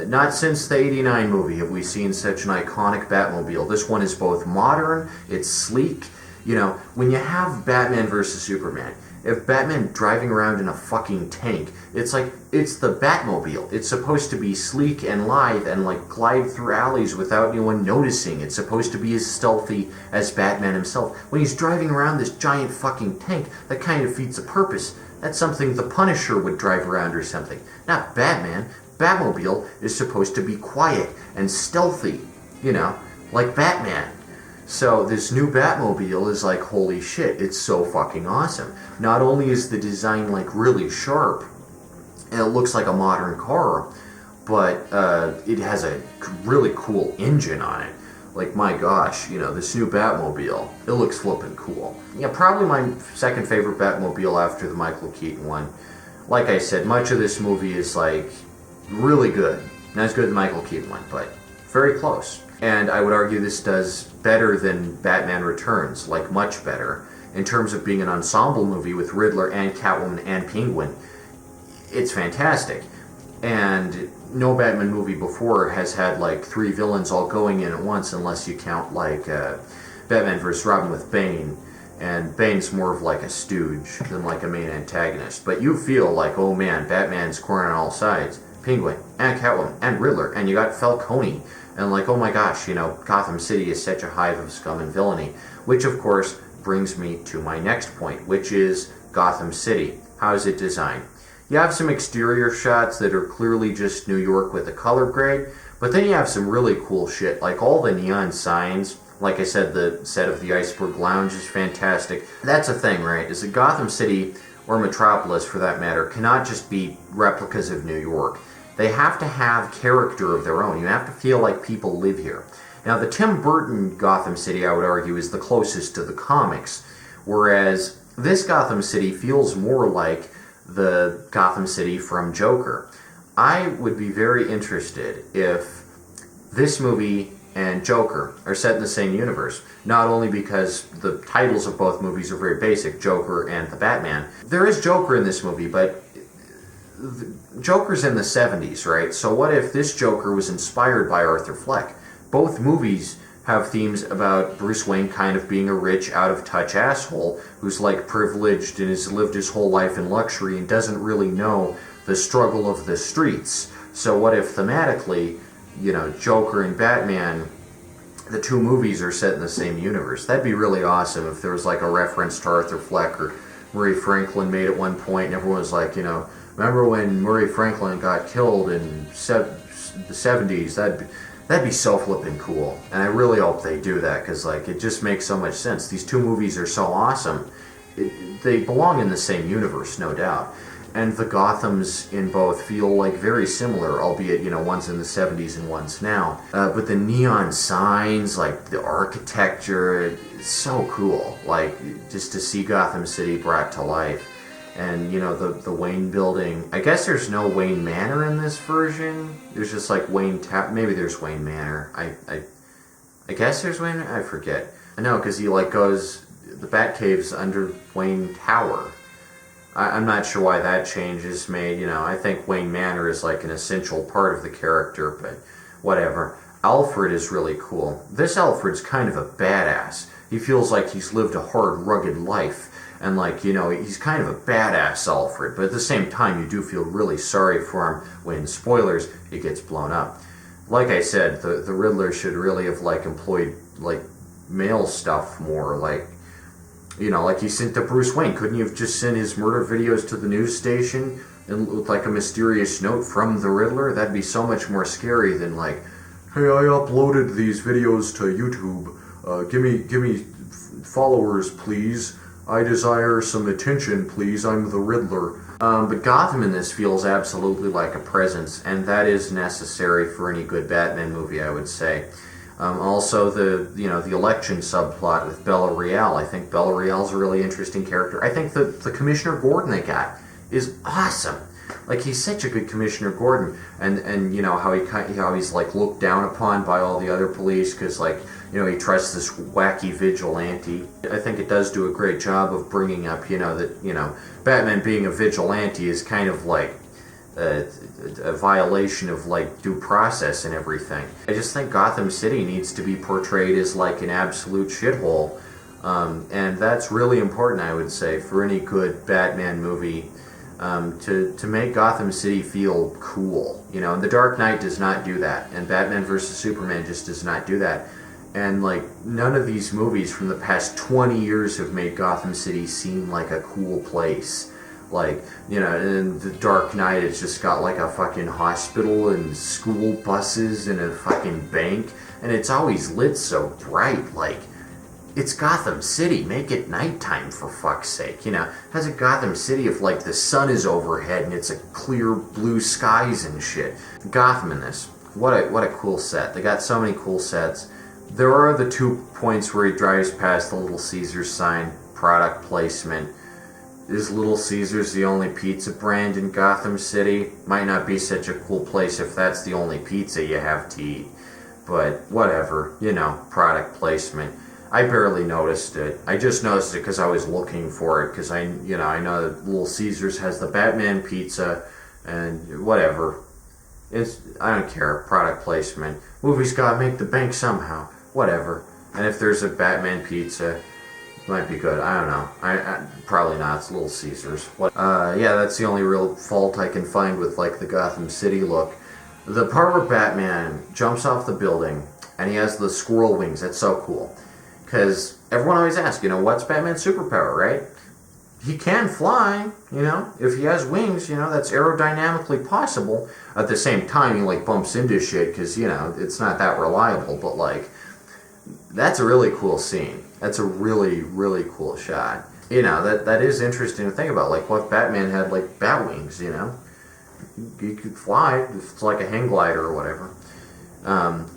Not since the '89 movie have we seen such an iconic Batmobile. This one is both modern, it's sleek. You know, when you have Batman versus Superman, if Batman driving around in a fucking tank, it's like, it's the Batmobile. It's supposed to be sleek and lithe and, like, glide through alleys without anyone noticing. It's supposed to be as stealthy as Batman himself. When he's driving around this giant fucking tank, that kind of defeats the purpose. That's something the Punisher would drive around or something. Not Batman. Batmobile is supposed to be quiet and stealthy, you know, like Batman. So this new Batmobile is like, holy shit, it's so fucking awesome. Not only is the design, like, really sharp, and it looks like a modern car, but it has a really cool engine on it. Like, my gosh, you know, this new Batmobile, it looks flippin' cool. Yeah, probably my second favorite Batmobile after the Michael Keaton one. Like I said, much of this movie is, like, really good. Not as good as the Michael Keaton one, but very close. And I would argue this does better than Batman Returns, like much better, in terms of being an ensemble movie with Riddler and Catwoman and Penguin. It's fantastic. And no Batman movie before has had, like, 3 villains all going in at once, unless you count, like, Batman vs. Robin with Bane. And Bane's more of like a stooge than like a main antagonist. But you feel like, oh man, Batman's corner on all sides. Penguin, and Catwoman, and Riddler, and you got Falcone. And like, oh my gosh, you know, Gotham City is such a hive of scum and villainy. Which, of course, brings me to my next point, which is Gotham City. How is it designed? You have some exterior shots that are clearly just New York with a color grade, but then you have some really cool shit, like all the neon signs. Like I said, the set of the Iceberg Lounge is fantastic. That's a thing, right? Is that Gotham City, or Metropolis for that matter, cannot just be replicas of New York. They have to have character of their own. You have to feel like people live here. Now, the Tim Burton Gotham City, I would argue, is the closest to the comics, whereas this Gotham City feels more like the Gotham City from Joker. I would be very interested if this movie and Joker are set in the same universe, not only because the titles of both movies are very basic, Joker and the Batman. There is Joker in this movie, but Joker's in the 70s, right? So what if this Joker was inspired by Arthur Fleck? Both movies have themes about Bruce Wayne kind of being a rich, out-of-touch asshole who's, like, privileged and has lived his whole life in luxury and doesn't really know the struggle of the streets. So what if thematically, you know, Joker and Batman the two movies are set in the same universe. That'd be really awesome if there was like a reference to Arthur Fleck or Murray Franklin made at one point, and everyone was like, remember when Murray Franklin got killed in the 70s? That'd be so flippin' cool. And I really hope they do that, because like it just makes so much sense. These two movies are so awesome. They belong in the same universe, no doubt. And the Gothams in both feel like very similar, albeit, one's in the 70s and one's now. But the neon signs, like the architecture, it's so cool. Like, just to see Gotham City brought to life. And, the Wayne building. I guess there's no Wayne Manor in this version. There's just like Wayne maybe there's Wayne Manor. I guess there's Wayne, I forget. I know, because he like goes, the Batcave's under Wayne Tower. I'm not sure why that change is made. I think Wayne Manor is like an essential part of the character, but whatever. Alfred is really cool. This Alfred's kind of a badass. He feels like he's lived a hard, rugged life, and like, he's kind of a badass Alfred, but at the same time you do feel really sorry for him when, spoilers, he gets blown up. Like I said, the Riddler should really have like employed like male stuff more, like he sent to Bruce Wayne. Couldn't you have just sent his murder videos to the news station and with like a mysterious note from the Riddler? That'd be so much more scary than like, hey, I uploaded these videos to YouTube. Give me followers, please. I desire some attention, please. I'm the Riddler. But Gotham in this feels absolutely like a presence, and that is necessary for any good Batman movie, I would say. Also, the election subplot with Bella Real. I think Bella Real's a really interesting character. I think the Commissioner Gordon they got is awesome. Like, he's such a good Commissioner Gordon, and how he's like looked down upon by all the other police because like he trusts this wacky vigilante. I think it does do a great job of bringing up that Batman being a vigilante is kind of like a violation of like due process and everything. I just think Gotham City needs to be portrayed as like an absolute shithole, and that's really important, I would say, for any good Batman movie, to make Gotham City feel cool. And The Dark Knight does not do that, and Batman vs. Superman just does not do that. And like none of these movies from the past 20 years have made Gotham City seem like a cool place. Like, in The Dark Knight, it's just got like a fucking hospital and school buses and a fucking bank, and it's always lit so bright. Like, it's Gotham City. Make it nighttime, for fuck's sake. How's it Gotham City if like the sun is overhead and it's a clear blue skies and shit? Gotham in this, what a cool set. They got so many cool sets. There are the 2 points where he drives past the Little Caesars sign, product placement. Is Little Caesars the only pizza brand in Gotham City? Might not be such a cool place if that's the only pizza you have to eat. But whatever, product placement. I barely noticed it. I just noticed it because I was looking for it, because I know that Little Caesars has the Batman pizza, and whatever. I don't care, product placement. Movies gotta make the bank somehow. Whatever. And if there's a Batman pizza, might be good. I don't know. I probably not. It's Little Caesars. Yeah, that's the only real fault I can find with like the Gotham City look. The part where Batman jumps off the building and he has the squirrel wings. That's so cool. Because everyone always asks, what's Batman's superpower, right? He can fly, If he has wings, that's aerodynamically possible. At the same time, he like bumps into shit because, it's not that reliable. But like, that's a really cool scene. That's a really, really cool shot. That is interesting to think about. Like, what if Batman had, like, bat wings, He could fly. It's like a hang glider or whatever.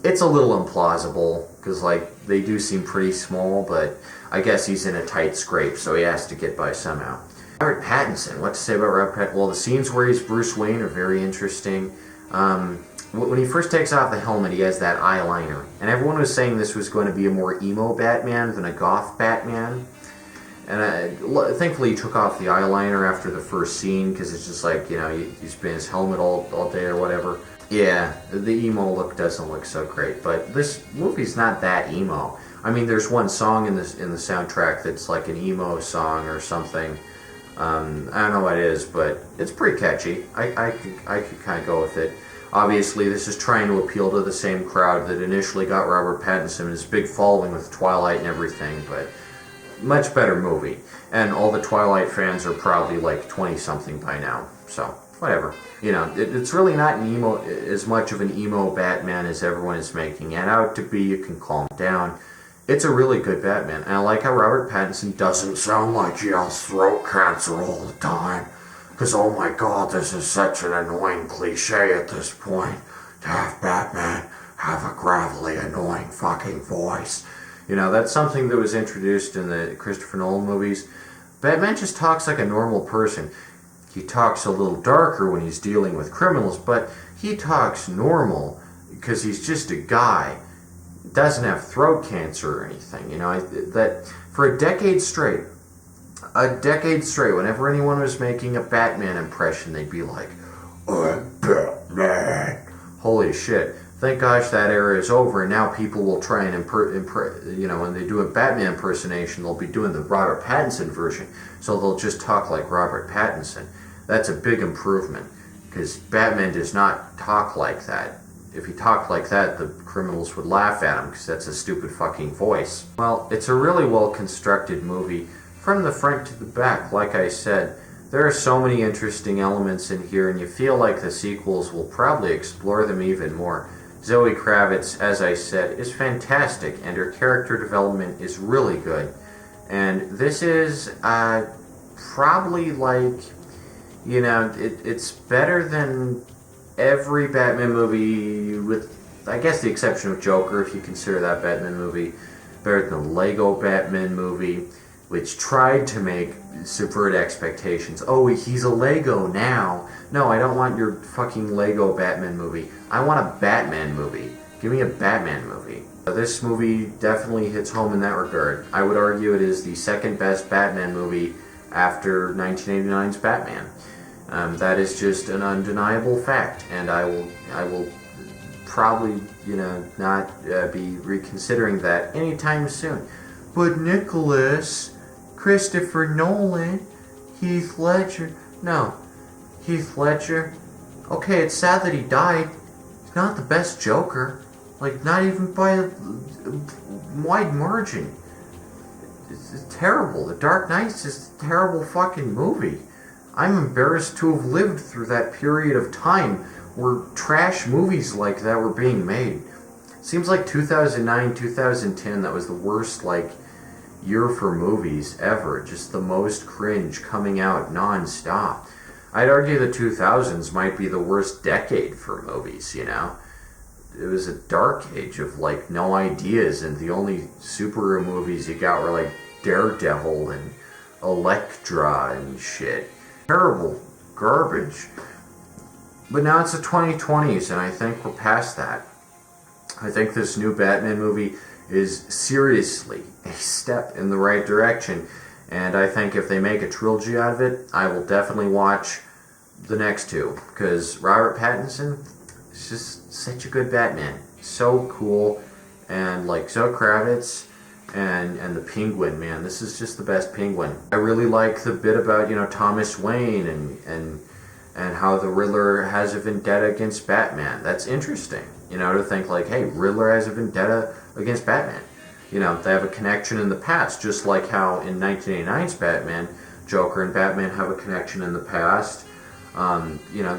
It's a little implausible, because, like, they do seem pretty small, but I guess he's in a tight scrape, so he has to get by somehow. Robert Pattinson. What to say about Robert Pattinson? Well, the scenes where he's Bruce Wayne are very interesting. When he first takes off the helmet, he has that eyeliner. And everyone was saying this was going to be a more emo Batman than a goth Batman. And thankfully he took off the eyeliner after the first scene, because it's just like, he's been his helmet all day or whatever. Yeah, the emo look doesn't look so great, but this movie's not that emo. I mean, there's one song in the soundtrack that's like an emo song or something. I don't know what it is, but it's pretty catchy. I could kind of go with it. Obviously, this is trying to appeal to the same crowd that initially got Robert Pattinson and his big following with Twilight and everything, but much better movie. And all the Twilight fans are probably like 20-something by now, so whatever. You know, it's really not an emo, as much of an emo Batman as everyone is making it out to be. You can calm down. It's a really good Batman, and I like how Robert Pattinson doesn't sound like he has throat cancer all the time. Because, oh my god, this is such an annoying cliche at this point, to have Batman have a gravelly, annoying fucking voice. You know, that's something that was introduced in the Christopher Nolan movies. Batman just talks like a normal person. He talks a little darker when he's dealing with criminals, but he talks normal because he's just a guy. Doesn't have throat cancer or anything. You know, that for a decade straight, whenever anyone was making a Batman impression, they'd be like, "I'm Batman." Holy shit. Thank gosh that era is over, and now people will try and when they do a Batman impersonation, they'll be doing the Robert Pattinson version, so they'll just talk like Robert Pattinson. That's a big improvement, because Batman does not talk like that. If he talked like that, the criminals would laugh at him, because that's a stupid fucking voice. Well, it's a really well-constructed movie, from the front to the back. Like I said, there are so many interesting elements in here, and you feel like the sequels will probably explore them even more. Zoe Kravitz, as I said, is fantastic, and her character development is really good. And this is probably like, you know, it's better than every Batman movie, with, I guess, the exception of Joker, if you consider that Batman movie. Better than the Lego Batman movie, which tried to subvert expectations. Oh, he's a Lego now. No, I don't want your fucking Lego Batman movie. I want a Batman movie. Give me a Batman movie. This movie definitely hits home in that regard. I would argue it is the second best Batman movie after 1989's Batman. That is just an undeniable fact, and I will probably, not be reconsidering that anytime soon. But Nicholas, Christopher Nolan, Heath Ledger, no, Heath Ledger, okay, it's sad that he died. He's not the best Joker, like, not even by a wide margin. It's terrible. The Dark Knight is a terrible fucking movie. I'm embarrassed to have lived through that period of time where trash movies like that were being made. Seems like 2009, 2010, that was the worst, year for movies ever. Just the most cringe coming out non-stop. I'd argue the 2000s might be the worst decade for movies, It was a dark age of, no ideas, and the only superhero movies you got were, Daredevil and Elektra and shit. Terrible garbage. But now it's the 2020s, and I think we're past that. I think this new Batman movie is seriously a step in the right direction, and I think if they make a trilogy out of it, I will definitely watch the next two, because Robert Pattinson is just such a good Batman. So cool, and Zoe Kravitz and the Penguin, man, this is just the best Penguin. I really like the bit about, Thomas Wayne and how the Riddler has a vendetta against Batman. That's interesting, to think hey, Riddler has a vendetta against Batman. They have a connection in the past, just like how in 1989's Batman, Joker and Batman have a connection in the past.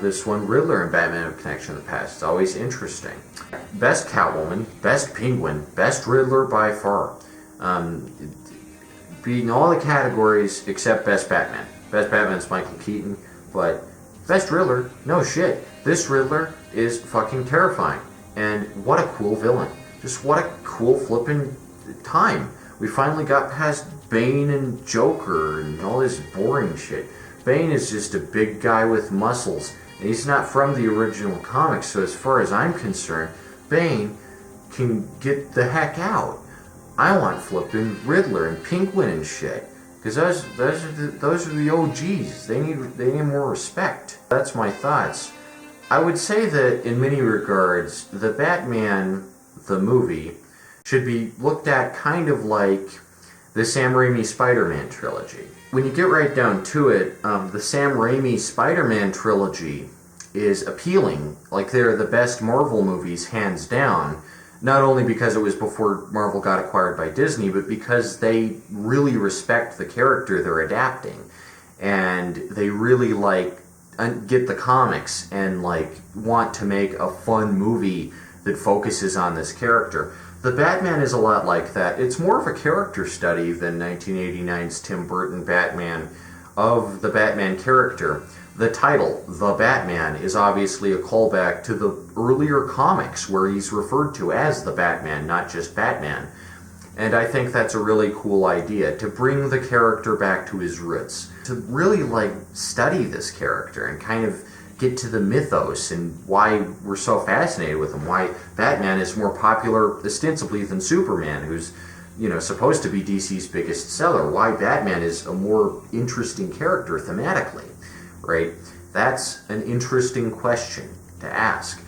This one, Riddler and Batman have a connection in the past. It's always interesting. Best Catwoman, best Penguin, best Riddler by far. Beating all the categories except best Batman. Best Batman's Michael Keaton, but best Riddler, no shit. This Riddler is fucking terrifying. And what a cool villain. Just what a cool flippin' time. We finally got past Bane and Joker and all this boring shit. Bane is just a big guy with muscles, and he's not from the original comics, so as far as I'm concerned, Bane can get the heck out. I want flippin' Riddler and Penguin and shit, because those are the OGs. They need more respect. That's my thoughts. I would say that in many regards, the Batman, the movie, should be looked at kind of like the Sam Raimi Spider-Man trilogy. When you get right down to it, the Sam Raimi Spider-Man trilogy is appealing. Like, they're the best Marvel movies, hands down. Not only because it was before Marvel got acquired by Disney, but because they really respect the character they're adapting. And they really, like, get the comics and, like, want to make a fun movie that focuses on this character. The Batman is a lot like that. It's more of a character study than 1989's Tim Burton Batman of the Batman character. The title, The Batman, is obviously a callback to the earlier comics where he's referred to as the Batman, not just Batman. And I think that's a really cool idea, to bring the character back to his roots, to really, like, study this character and kind of get to the mythos and why we're so fascinated with him, why Batman is more popular ostensibly than Superman, who's, you know, supposed to be DC's biggest seller, why Batman is a more interesting character thematically. Right? That's an interesting question to ask.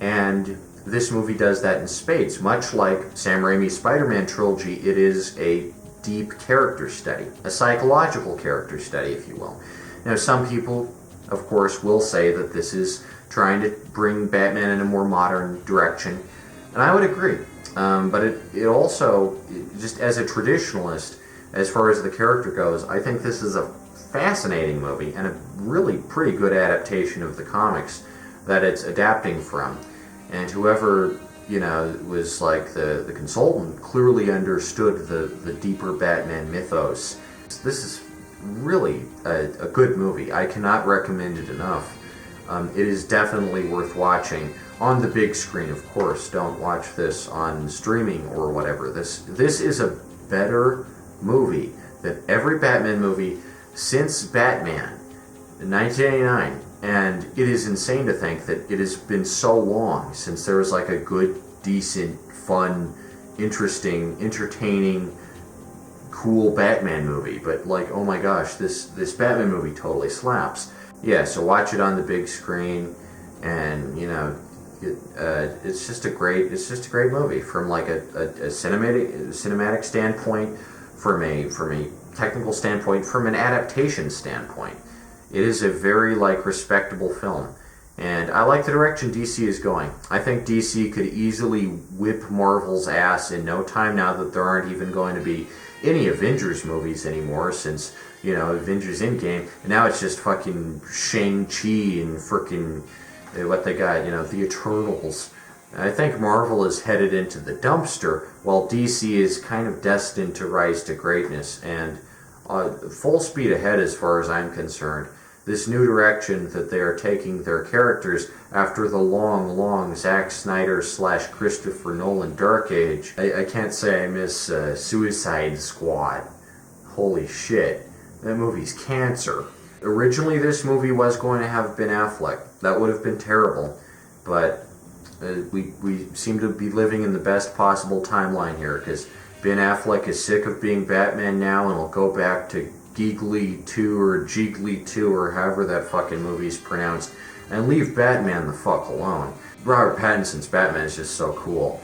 And this movie does that in spades. Much like Sam Raimi's Spider-Man trilogy, it is a deep character study, a psychological character study, if you will. Now, some people, of course, will say that this is trying to bring Batman in a more modern direction, and I would agree. But it also, just as a traditionalist, as far as the character goes, I think this is a fascinating movie and a really pretty good adaptation of the comics that it's adapting from. And whoever, you know, was like the consultant clearly understood the deeper Batman mythos. This is really a good movie. I cannot recommend it enough. It is definitely worth watching on the big screen, of course. Don't watch this on streaming or whatever. This is a better movie than every Batman movie since Batman in 1989, and it is insane to think that it has been so long since there was like a good, decent, fun, interesting, entertaining, cool Batman movie. But like, oh my gosh, this Batman movie totally slaps. Yeah, so watch it on the big screen, and you know, it's just a great movie from like a cinematic standpoint, from a technical standpoint, from an adaptation standpoint. It is a very, like, respectable film. And I like the direction DC is going. I think DC could easily whip Marvel's ass in no time now that there aren't even going to be any Avengers movies anymore since, you know, Avengers Endgame. And now it's just fucking Shang-Chi and frickin' what they got, you know, the Eternals. I think Marvel is headed into the dumpster, while DC is kind of destined to rise to greatness, and full speed ahead as far as I'm concerned. This new direction that they are taking their characters after the long Zack Snyder / Christopher Nolan Dark Age. I can't say I miss Suicide Squad. Holy shit. That movie's cancer. Originally this movie was going to have Ben Affleck. That would have been terrible, but we seem to be living in the best possible timeline here, because Ben Affleck is sick of being Batman now and will go back to Giggly 2 or Jiggly 2 or however that fucking movie's pronounced, and leave Batman the fuck alone. Robert Pattinson's Batman is just so cool.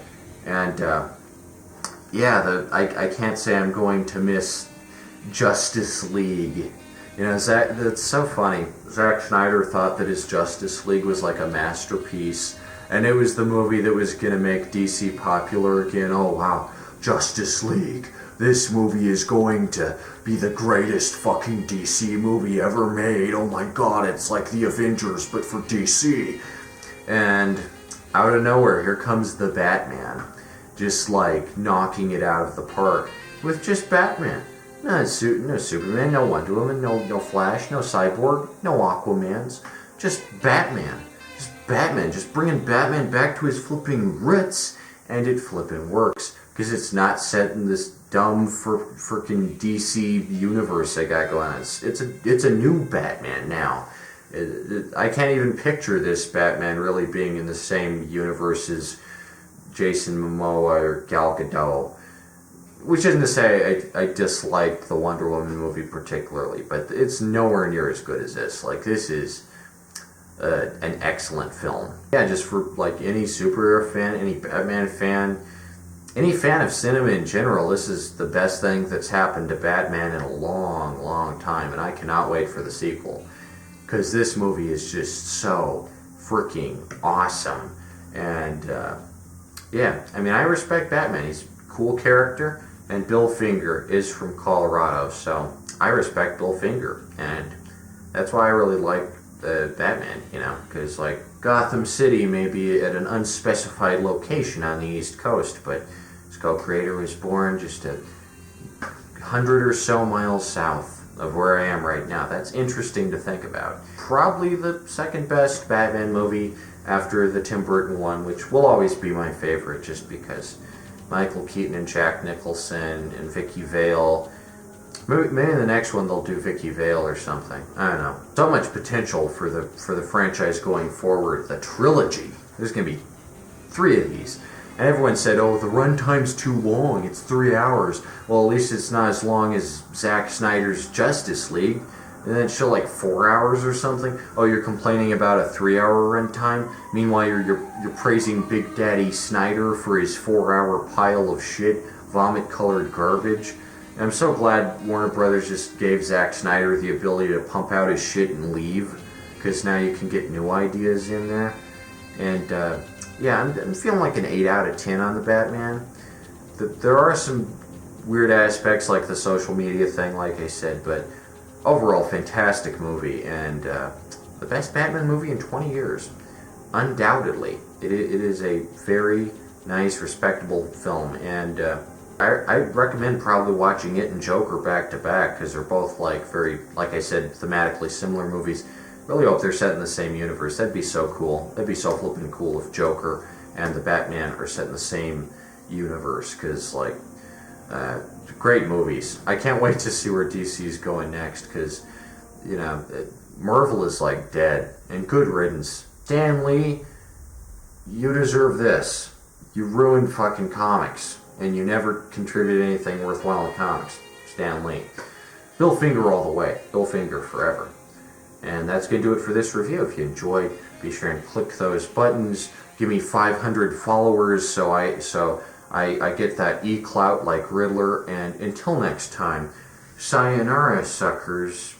And yeah, I can't say I'm going to miss Justice League. You know, that's so funny. Zack Snyder thought that his Justice League was like a masterpiece, and it was the movie that was going to make DC popular again. Oh wow, Justice League. This movie is going to be the greatest fucking DC movie ever made. Oh my god, it's like the Avengers, but for DC. And out of nowhere, here comes the Batman. Just like knocking it out of the park with just Batman. No Superman, no Wonder Woman, no Flash, no Cyborg, no Aquamans. Just Batman. Just bringing Batman back to his flipping roots, and it flipping works. Because it's not set in this dumb freaking DC universe I got going on. It's a new Batman now. I can't even picture this Batman really being in the same universe as Jason Momoa or Gal Gadot. Which isn't to say I dislike the Wonder Woman movie particularly, but it's nowhere near as good as this. Like, this is an excellent film. Yeah, just for like any superhero fan, any Batman fan, any fan of cinema in general, this is the best thing that's happened to Batman in a long time, and I cannot wait for the sequel. Because this movie is just so freaking awesome. And yeah, I mean, I respect Batman. He's a cool character, and Bill Finger is from Colorado, so I respect Bill Finger, and that's why I really like Batman, you know, because like Gotham City may be at an unspecified location on the East Coast, but his co-creator was born just 100 or so miles south of where I am right now. That's interesting to think about. Probably the second best Batman movie after the Tim Burton one, which will always be my favorite just because Michael Keaton and Jack Nicholson and Vicky Vale. Maybe in the next one they'll do Vicky Vale or something. I don't know. So much potential for the franchise going forward. The trilogy. There's going to be 3 of these. And everyone said, oh, the runtime's too long. It's 3 hours. Well, at least it's not as long as Zack Snyder's Justice League. And then show like 4 hours or something. Oh, you're complaining about a 3-hour runtime? Meanwhile, you're praising Big Daddy Snyder for his 4-hour pile of shit, vomit-colored garbage. And I'm so glad Warner Brothers just gave Zack Snyder the ability to pump out his shit and leave, because now you can get new ideas in there. And yeah, I'm feeling like an 8 out of 10 on the Batman. There are some weird aspects like the social media thing, like I said, but overall, fantastic movie, and the best Batman movie in 20 years. Undoubtedly. It is a very nice, respectable film, and I recommend probably watching it and Joker back to back, because they're both like very, like I said, thematically similar movies. Really hope they're set in the same universe. That'd be so cool. That'd be so flippin' cool if Joker and the Batman are set in the same universe, because like, great movies. I can't wait to see where DC's going next, because, you know, Marvel is like dead, and good riddance. Stan Lee, you deserve this. You ruined fucking comics, and you never contributed anything worthwhile in comics. Stan Lee. Bill Finger all the way. Bill Finger forever. And that's going to do it for this review. If you enjoyed, be sure and click those buttons. Give me 500 followers so I get that e-clout like Riddler. And until next time, sayonara, suckers.